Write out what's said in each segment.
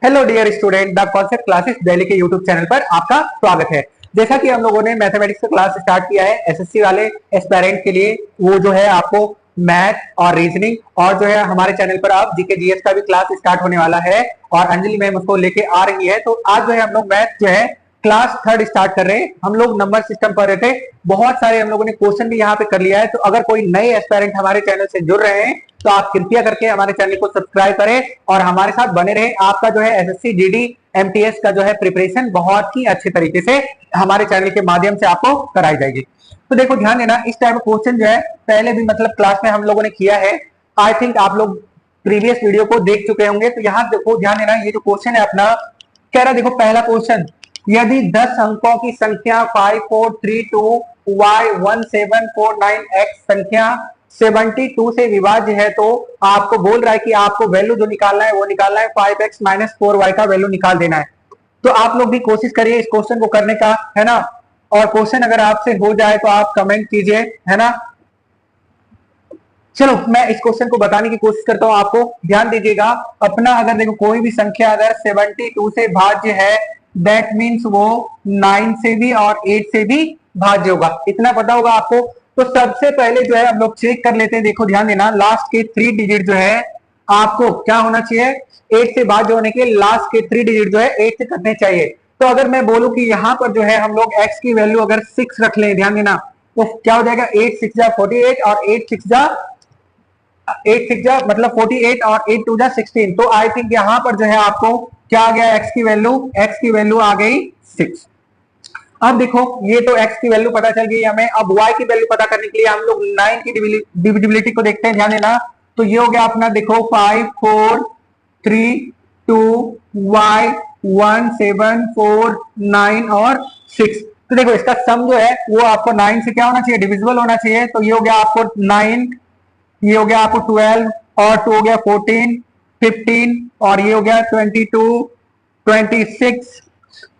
Hello dear student, the concept classes Delhi के YouTube channel पर आपका स्वागत है। जैसा कि हम लोगों ने मैथमेटिक्स का क्लास स्टार्ट किया है एसएससी वाले एस्पायरेंट के लिए, वो जो है आपको मैथ और रीजनिंग और जो है हमारे चैनल पर आप जीके जीएस का भी क्लास स्टार्ट होने वाला है और अंजलि मैम उसको लेके आ रही है। तो आज जो है हम लोग मैथ जो है क्लास थर्ड स्टार्ट कर रहे हैं। हम लोग नंबर सिस्टम पढ़ रहे थे, बहुत सारे हम लोगों ने क्वेश्चन भी यहाँ पे कर लिया है। तो अगर कोई नए एस्पायरेंट हमारे चैनल से जुड़ रहे हैं तो आप कृपया करके हमारे चैनल को सब्सक्राइब करें और हमारे साथ बने रहे। आपका जो है एसएससी जीडी एमटीएस का जो है प्रिपरेशन बहुत ही अच्छे तरीके से हमारे चैनल के माध्यम से आपको कराई जाएगी। तो देखो ध्यान देना, इस टाइप का क्वेश्चन जो है पहले भी मतलब क्लास में हम लोगों ने किया है। आई थिंक आप लोग प्रीवियस वीडियो को देख चुके होंगे। तो यहाँ देखो ध्यान देना, ये जो क्वेश्चन है अपना कह रहा, देखो पहला क्वेश्चन, यदि 10 अंकों की संख्या 5432 y 1749 x संख्या 72 से विभाज्य है तो आपको बोल रहा है कि आपको वैल्यू जो निकालना है वो निकालना है 5x माइनस 4y का वैल्यू निकाल देना है। तो आप लोग भी कोशिश करिए इस क्वेश्चन को करने का, है ना। और क्वेश्चन अगर आपसे हो जाए तो आप कमेंट कीजिए, है ना। चलो मैं इस क्वेश्चन को बताने की कोशिश करता हूं आपको। ध्यान दीजिएगा, अपना अगर देखो कोई भी संख्या अगर 72 से भाज्य है, दैट मीन्स वो 9 से भी और 8 से भी भाज्य होगा, इतना पता होगा आपको। तो सबसे पहले जो है हम लोग चेक कर लेते हैं। देखो ध्यान देना, लास्ट के 3 डिजिट जो है आपको क्या होना चाहिए, 8 से भाज्य होने के लास्ट के 3 डिजिट जो है 8 से कटने चाहिए। तो अगर मैं बोलूं कि यहां पर जो है हम लोग x की वैल्यू अगर 6 रख लें, ध्यान देना, तो क्या हो जाएगा, 8 6 जा 48 और 8 6 जा 8 6 जा मतलब 48 और 8 2 जा 16। तो आई थिंक यहां पर जो है आपको क्या आ गया, x की वैल्यू आ गई 6। अब देखो ये तो x की वैल्यू पता चल गई हमें। अब y की वैल्यू पता करने के लिए हम लोग 9 की डिविजिबिलिटी को देखते हैं। ध्यान देना, तो ये हो गया अपना, देखो 5 4 3 2 y 1 7 4 9 और 6। तो देखो इसका सम जो है वो आपको 9 से क्या होना चाहिए, डिविजिबल होना चाहिए। तो ये हो गया आपको 9, ये हो गया आपको 12 और 2 हो गया 14 15 और ये हो गया 22 26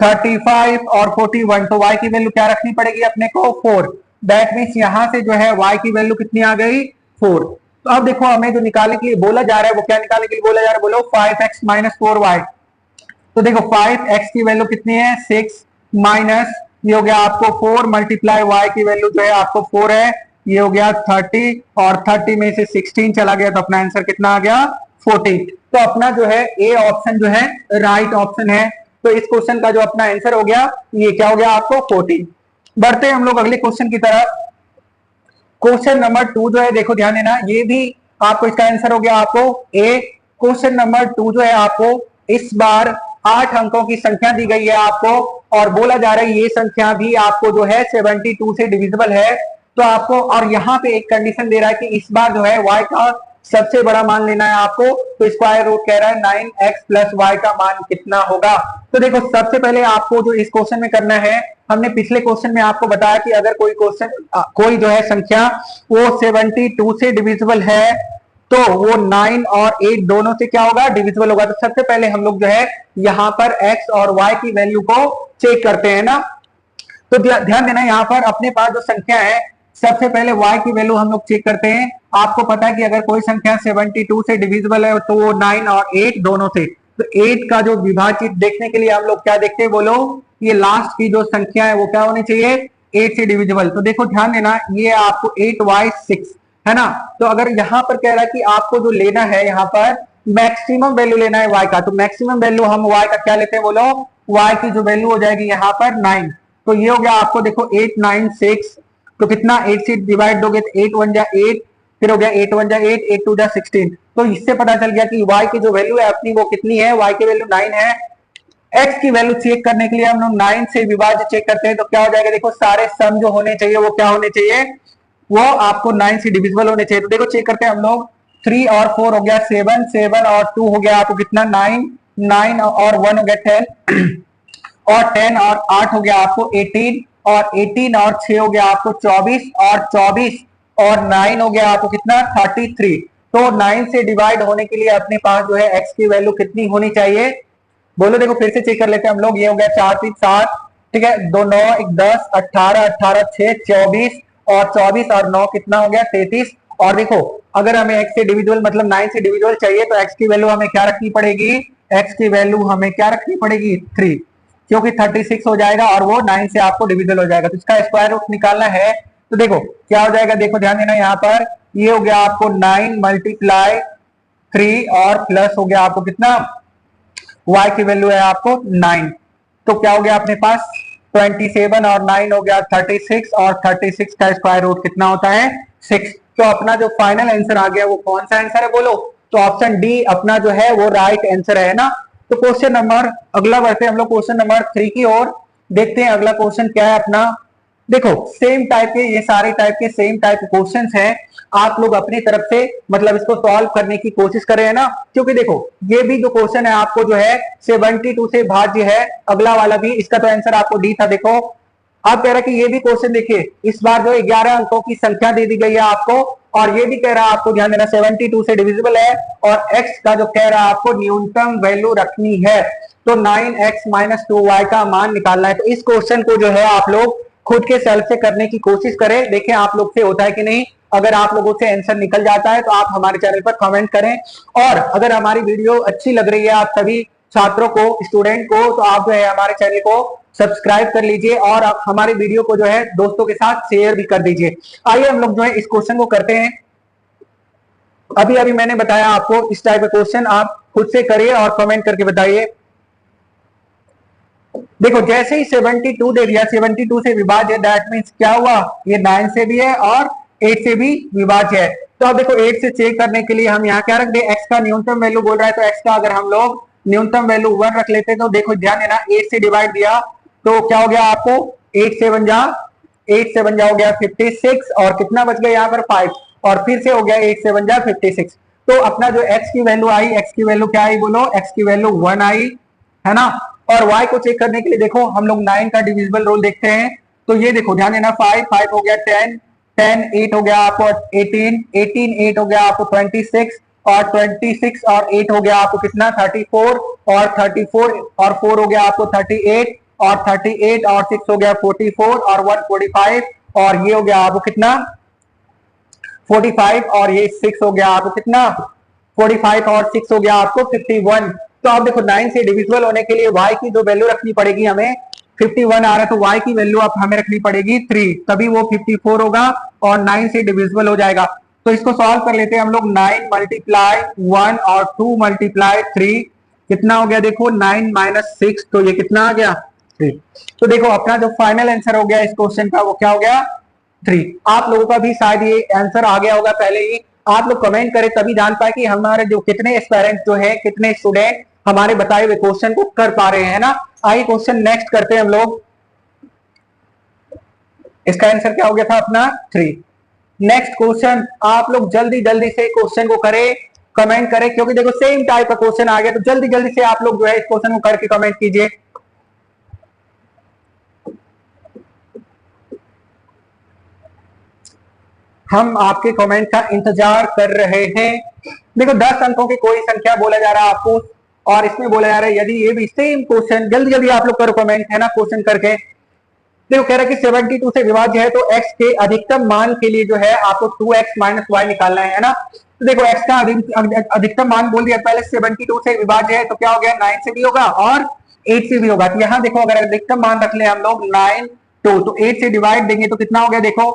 35 और 41। तो y की वैल्यू क्या रखनी पड़ेगी अपने को, 4। दैट मीन्स यहां से जो है y की वैल्यू कितनी आ गई, 4। तो अब देखो हमें जो निकालने के लिए बोला जा रहा है वो क्या निकालने के लिए बोला जा रहा है, बोलो 5x माइनस 4y। तो देखो 5x की वैल्यू कितनी है, 6 माइनस ये हो गया आपको 4 मल्टीप्लाई y की वैल्यू जो है आपको 4 है, ये हो गया 30 और 30 में से 16 चला गया तो अपना आंसर कितना आ गया, 14। तो अपना जो है ए ऑप्शन जो है राइट ऑप्शन है। तो इस क्वेश्चन का जो अपना आंसर हो गया ये क्या हो गया आपको, 14। बढ़ते हैं हम लोग अगले क्वेश्चन की तरफ। क्वेश्चन नंबर 2 जो है देखो ध्यान देना, ये भी आपको इसका आंसर हो गया आपको ए। क्वेश्चन नंबर 2 जो है आपको इस बार 8 अंकों की संख्या दी गई है आपको और बोला जा रहा है ये संख्या भी आपको जो है 72 से डिविजिबल है। तो आपको और यहाँ पे एक कंडीशन दे रहा है कि इस बार जो है y का सबसे बड़ा मान लेना है आपको। तो स्क्वायर रूट कह रहा है 9x प्लस वाई का मान कितना होगा। तो देखो सबसे पहले आपको जो इस क्वेश्चन में करना है, हमने पिछले क्वेश्चन में आपको बताया कि अगर कोई क्वेश्चन कोई जो है संख्या वो 72 से डिविजिबल है तो वो 9 और 8 दोनों से क्या होगा, डिविजिबल होगा। तो सबसे पहले हम लोग जो है यहाँ पर x और y की वैल्यू को चेक करते हैं ना। तो ध्यान देना, यहाँ पर अपने पास जो संख्या है सबसे पहले y की वैल्यू हम लोग चेक करते हैं। आपको पता है कि अगर कोई संख्या 72 से डिविजिबल है तो वो 9 और 8 दोनों से। तो 8 का जो विभाजित देखने के लिए हम लोग क्या देखते हैं, बोलो ये लास्ट की जो संख्या है वो क्या होनी चाहिए, 8 से डिविजिबल। तो देखो ध्यान देना, ये आपको 8y6 है ना। तो अगर यहाँ पर कह रहा है कि आपको जो लेना है यहाँ पर मैक्सिमम वैल्यू लेना है y का, तो मैक्सिमम वैल्यू हम y का क्या लेते हैं, बोलो y की जो वैल्यू हो जाएगी यहाँ पर 9। तो ये हो गया आपको देखो 8 9 6, तो कितना 8 से डिवाइड दोगे तो 8 1 जा 8, फिर हो गया 8 1 जा 8 8 2 जा 16। तो इससे पता चल गया कि y की जो वैल्यू है अपनी वो कितनी है, y की वैल्यू 9 है। x की वैल्यू चेक करने के लिए हम लोग 9 से विभाज्य चेक करते हैं। तो क्या हो जाएगा, देखो सारे सम जो होने चाहिए वो क्या होने चाहिए, वो आपको 9 से डिविजिबल होने चाहिए। तो देखो चेक करते हैं हम लोग, 3 और 4 हो गया 7 7 और 2 हो गया आपको कितना 9 9 और 1 हो गया 10 और 10 और 8 हो गया आपको 18 और 18 और 6 हो गया आपको 24 और 24 और 9 हो गया आपको कितना 33। तो 9 से डिवाइड होने के लिए अपने पास जो है x की वैल्यू कितनी होनी चाहिए, बोलो। देखो फिर से चेक कर लेते हैं हम लोग, ये हो गया 4 3 7, ठीक है, 2 9 1 10 18 18 6 24 और 24 और 9 कितना हो गया 33। और देखो अगर हमें x से डिविजिबल मतलब 9 से डिविजिबल चाहिए तो x की वैल्यू हमें क्या रखनी पड़ेगी, x की वैल्यू हमें क्या रखनी पड़ेगी 3, क्योंकि 36 हो जाएगा और वो 9 से आपको डिविजल हो जाएगा, तो इसका स्क्वायर रूट निकालना है। तो देखो क्या हो जाएगा, देखो ध्यान देना यहाँ पर, ये हो गया आपको 9 मल्टीप्लाई 3 और प्लस हो गया आपको कितना, y की वैल्यू है आपको 9, तो क्या हो गया अपने पास 27 और 9 हो गया 36, और 36 का स्क्वायर रूट कितना होता है 6। तो अपना जो फाइनल आंसर आ गया वो कौन सा आंसर है बोलो, तो ऑप्शन डी अपना जो है वो राइट आंसर है ना। तो क्वेश्चन नंबर अगला बढ़ते हैं हम लोग क्वेश्चन नंबर 3 की ओर, देखते हैं अगला क्वेश्चन क्या है अपना। देखो सेम टाइप के, ये सारे टाइप के सेम टाइप के क्वेश्चंस हैं, आप लोग अपनी तरफ से मतलब इसको सॉल्व करने की कोशिश करें, है ना, क्योंकि देखो ये भी जो क्वेश्चन है आपको जो है 72 से भाज्य है, अगला वाला भी, इसका तो आंसर आपको डी था। देखो अब कह रहा है कि ये भी क्वेश्चन देखिए, इस बार जो 11 अंकों की संख्या दे दी गई है आपको, और ये भी कह रहा है आपको ध्यान देना 72 से डिविजिबल है, और x का जो कह रहा है आपको न्यूनतम वैल्यू रखनी है, तो 9x माइनस 2y का मान निकालना है। तो इस क्वेश्चन को जो है आप लोग खुद के सेल्फ से करने की कोशिश करें, देखें आप लोग से होता है कि नहीं। अगर आप लोगों से आंसर निकल जाता है तो आप हमारे चैनल पर कमेंट करें, और अगर हमारी वीडियो अच्छी लग रही है आप सभी छात्रों को, स्टूडेंट को, तो आप जो है हमारे चैनल को सब्सक्राइब कर लीजिए और हमारे वीडियो को जो है दोस्तों के साथ शेयर भी कर दीजिए। आइए हम लोग जो है इस क्वेश्चन को करते हैं। अभी अभी मैंने बताया आपको इस टाइप का क्वेश्चन आप खुद से करिए और कमेंट करके बताइए। देखो जैसे ही 72 दे दिया, 72 से विभाज्य, दैट मीन्स क्या हुआ, ये 9 से भी है और 8 से भी विभाज्य है। तो अब देखो 8 से चेक करने के लिए हम यहाँ क्या रख दे, x का न्यूनतम वैल्यू बोल रहा है, तो x का अगर हम लोग न्यूनतम वैल्यू 1 रख लेते हैं, तो देखो ध्यान देना 8 से डिवाइड दिया तो क्या हो गया आपको 8 से बन जा हो गया 56, और कितना बच गया यहाँ पर 5, और फिर से हो गया 8 से बन जा 56। तो अपना जो x की वैल्यू आई, x की वैल्यू क्या आई बोलो, x की वैल्यू 1 आई, है ना। और y को चेक करने के लिए देखो हम लोग 9 का डिविजिबल रूल देखते हैं, तो ये देखो ध्यान देना 5 हो गया 10, 8 हो गया आपको 18, 8 हो गया आपको 26, और 26 और 8 हो गया आपको कितना 34, और 34 और 4 हो गया आपको 38, और 38 और 6 हो गया 44, और 1 45, और ये हो गया आपको कितना 45, और ये 6 हो गया आपको कितना 45, और 6 हो गया आपको 51। तो आप देखो 9 से डिविजिबल होने के लिए y की जो वैल्यू रखनी पड़ेगी हमें 51 आ रहा है, तो y की वैल्यू अब हमें रखनी पड़ेगी 3, तभी वो 54 होगा और 9 से डिविजिबल हो जाएगा। तो इसको सॉल्व कर लेते हैं हम लोग, 9 मल्टीप्लाई 1 और 2 मल्टीप्लाई 3 कितना हो गया, देखो 9 माइनस 6, तो ये कितना आ गया 3। तो देखो अपना जो फाइनल आंसर हो गया इस क्वेश्चन का वो क्या हो गया 3। आप लोगों का भी शायद ये आंसर आ गया होगा पहले ही, आप लोग कमेंट करें तभी जान पाए कि हमारे जो कितने एस्पायरेंट जो है, कितने स्टूडेंट हमारे बताए हुए क्वेश्चन को कर पा रहे हैं ना। आइए क्वेश्चन नेक्स्ट करते हैं हम लोग, इसका आंसर क्या हो गया था अपना 3। नेक्स्ट क्वेश्चन आप लोग जल्दी जल्दी से क्वेश्चन को करें, कमेंट करें, क्योंकि देखो सेम टाइप का क्वेश्चन आ गया, तो जल्दी जल्दी से आप लोग जो है इस क्वेश्चन को करके कमेंट कीजिए। हम आपके कमेंट का इंतजार कर रहे हैं। देखो 10 अंकों की कोई संख्या बोला जा रहा है आपको, और इसमें बोला जा रहा है यदि ये भी सेम क्वेश्चन, जल्दी जल्दी आप लोग करो कमेंट, है ना, क्वेश्चन करके। देखो कह रहा है कि 72 से विभाज्य है, तो x के अधिकतम मान के लिए जो है आपको 2x माइनस वाई निकालना है ना। तो देखो x का अधिकतम मान बोल दिया पहले, 72 से विभाज्य है, तो क्या हो गया 9 से भी होगा और 8 से भी होगा। तो यहाँ देखो अगर अधिकतम मान रख ले हम लोग 9 2, तो 8 से डिवाइड देंगे तो कितना हो गया, देखो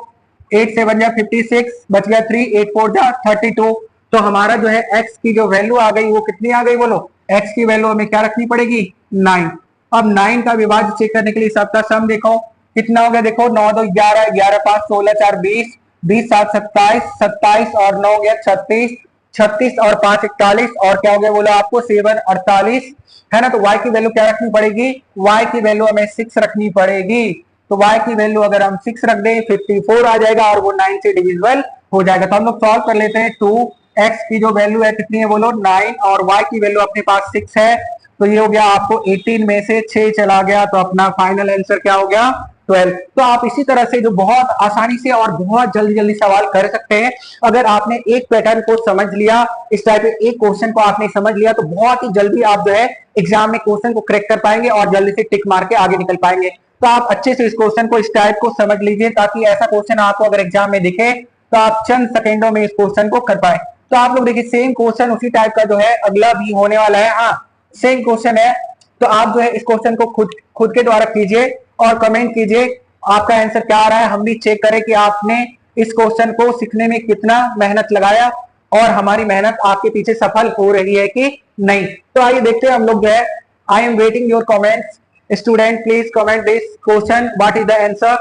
8 से बन गया 56, बच गया 3, 8 4 जा 32। तो हमारा जो है x की जो वैल्यू आ गई वो कितनी आ गई बोलो, x की वैल्यू हमें क्या रखनी पड़ेगी 9। अब 9 का विभाज्य चेक करने के लिए सबका सम देखो कितना हो गया, देखो 9 2 11, 11 5 16 4 20, 20 7 27, 27 और 9 गया 36, 36 और 5 41, और क्या हो गया बोला आपको 7 48, है ना। तो y की वैल्यू क्या रखनी पड़ेगी, y की वैल्यू हमें 6 रखनी पड़ेगी। तो y की वैल्यू अगर हम 6 रख दें 54 आ जाएगा और वो 9 से डिविजिबल हो जाएगा। तो हम लोग सॉल्व कर लेते हैं, 2x की जो वैल्यू है कितनी है बोलो 9, और y की वैल्यू अपने पास 6 है, तो ये हो गया आपको 18 में से 6 चला गया, तो अपना फाइनल आंसर क्या हो गया 12। तो आप इसी तरह से जो बहुत आसानी से और बहुत जल्दी जल्दी सवाल कर सकते हैं। अगर आपने एक पैटर्न को समझ लिया, इस टाइप के एक क्वेश्चन को आपने समझ लिया, तो बहुत ही जल्दी आप जो है एग्जाम में क्वेश्चन को क्रैक कर पाएंगे और जल्दी से टिक मार के आगे निकल पाएंगे। तो आप अच्छे से इस क्वेश्चन को, इस टाइप को समझ लीजिए, ताकि ऐसा क्वेश्चन आपको अगर एग्जाम में दिखे तो आप चंद सेकेंडों में इस क्वेश्चन को कर पाए। तो आप लोग देखिए सेम क्वेश्चन उसी टाइप का जो है अगला भी होने वाला है। हाँ सेम क्वेश्चन है। तो आप जो है इस क्वेश्चन को खुद खुद के द्वारा कीजिए और कमेंट कीजिए आपका आंसर क्या आ रहा है। हम भी चेक करें कि आपने इस क्वेश्चन को सीखने में कितना मेहनत लगाया और हमारी मेहनत आपके पीछे सफल हो रही है कि नहीं। तो आइए देखते हैं हम लोग जो है। I am waiting your comments student, please comment this question, what is the answer.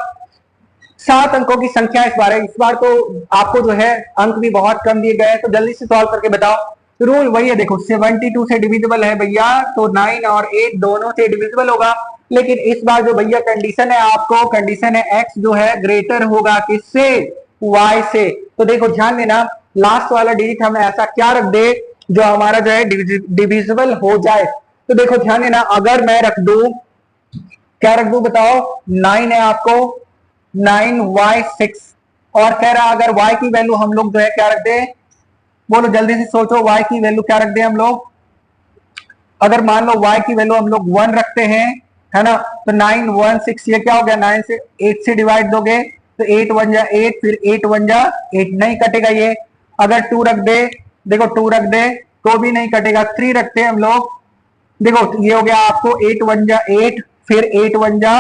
7 अंकों की संख्या इस बार तो आपको जो है अंक भी बहुत कम दिए गए हैं, तो जल्दी से सॉल्व करके बताओ। रूल वही है, देखो 72 से डिविजिबल है भैया, तो 9 और 8 दोनों से डिविजिबल होगा। लेकिन इस बार जो भैया कंडीशन है, आपको कंडीशन है x जो है ग्रेटर होगा किससे, y से। तो देखो ध्यान देना, लास्ट वाला डिजिट हम ऐसा क्या रख दे जो हमारा जो है डिविजिबल हो जाए। तो देखो ध्यान देना, अगर मैं रख दू, क्या रख दू बताओ, 9 है आपको, 9y6, और कह रहा अगर y की वैल्यू हम लोग जो है क्या रख दे, बोलो जल्दी से सोचो, y की वैल्यू क्या रख दे हम लोग। अगर मान लो y की वैल्यू हम लोग 1 रखते हैं, है ना, तो 9 1 6, ये क्या हो गया, 9 से 8 से डिवाइड दोगे तो 8 1 जा 8, फिर 8 1 जा 8, नहीं कटेगा ये। अगर 2 रख दे, देखो 2 रख दे तो भी नहीं कटेगा। 3 रखते हैं हम लोग, देखो ये हो गया आपको 8 1 जा 8, फिर 8 1 जा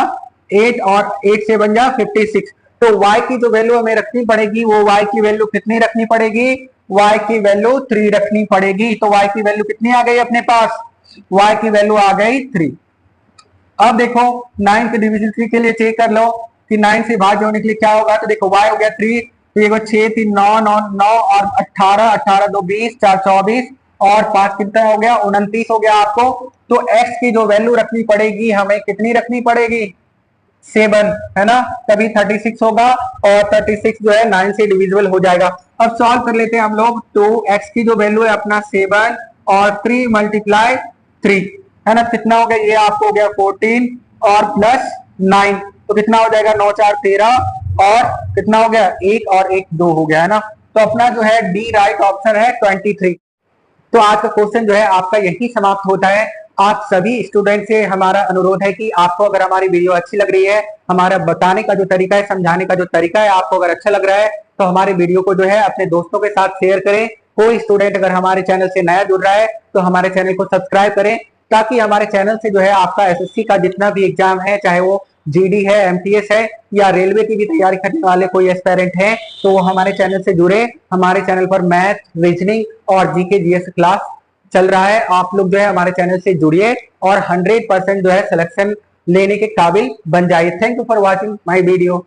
8 और 8 से 1 जा 56। तो y की जो वैल्यू हमें रखनी पड़ेगी, वो y की वैल्यू कितनी रखनी पड़ेगी, y की वैल्यू 3 रखनी पड़ेगी। तो y की वैल्यू कितनी आ गई अपने पास, y की वैल्यू आ गई 3। अब देखो 9 के डिविजन 3 के लिए चेक कर लो कि 9 से भाज्य होने के लिए क्या होगा। तो देखो y हो गया 3, तो ये 6 3 9 9 9 और 18 18 2 20 4 24 और 5 कितना हो गया, 29 हो गया आपको। तो x की जो वैल्यू रखनी पड़ेगी हमें कितनी रखनी पड़ेगी, 7, है ना, तभी 36 होगा, और 36 जो है 9 से डिविजिबल हो जाएगा। अब सॉल्व कर लेते हैं हम लोग। तो x की जो वैल्यू है अपना 7 और 3 मल्टीप्लाई 3, है ना, कितना हो गया, ये आपको हो गया 14 और प्लस 9, तो कितना हो जाएगा 9 4 13, और कितना हो गया 1 और 1 2 हो गया, है ना। तो अपना जो है डी राइट ऑप्शन है 23। तो आज का क्वेश्चन जो है आपका यही समाप्त होता है। आप सभी स्टूडेंट से हमारा अनुरोध है कि आपको अगर हमारी वीडियो अच्छी लग रही है, हमारा बताने का जो तरीका है, समझाने का जो तरीका है, आपको अगर अच्छा लग रहा है तो हमारे वीडियो को जो है अपने दोस्तों के साथ शेयर करें। कोई स्टूडेंट अगर हमारे चैनल से नया जुड़ रहा है तो हमारे चैनल को सब्सक्राइब करें, ताकि हमारे चैनल से जो है आपका एसएससी का जितना भी एग्जाम है, चाहे वो जीडी है, एमटीएस है, या रेलवे की भी तैयारी करने वाले कोई एस्पेरेंट हैं, तो वो हमारे चैनल से जुड़े। हमारे चैनल पर मैथ, रीजनिंग और जीके जीएस क्लास चल रहा है। आप लोग जो है हमारे चैनल से जुड़िए और 100% जो है सिलेक्शन लेने के काबिल बन जाइए। Thank you for watching my video.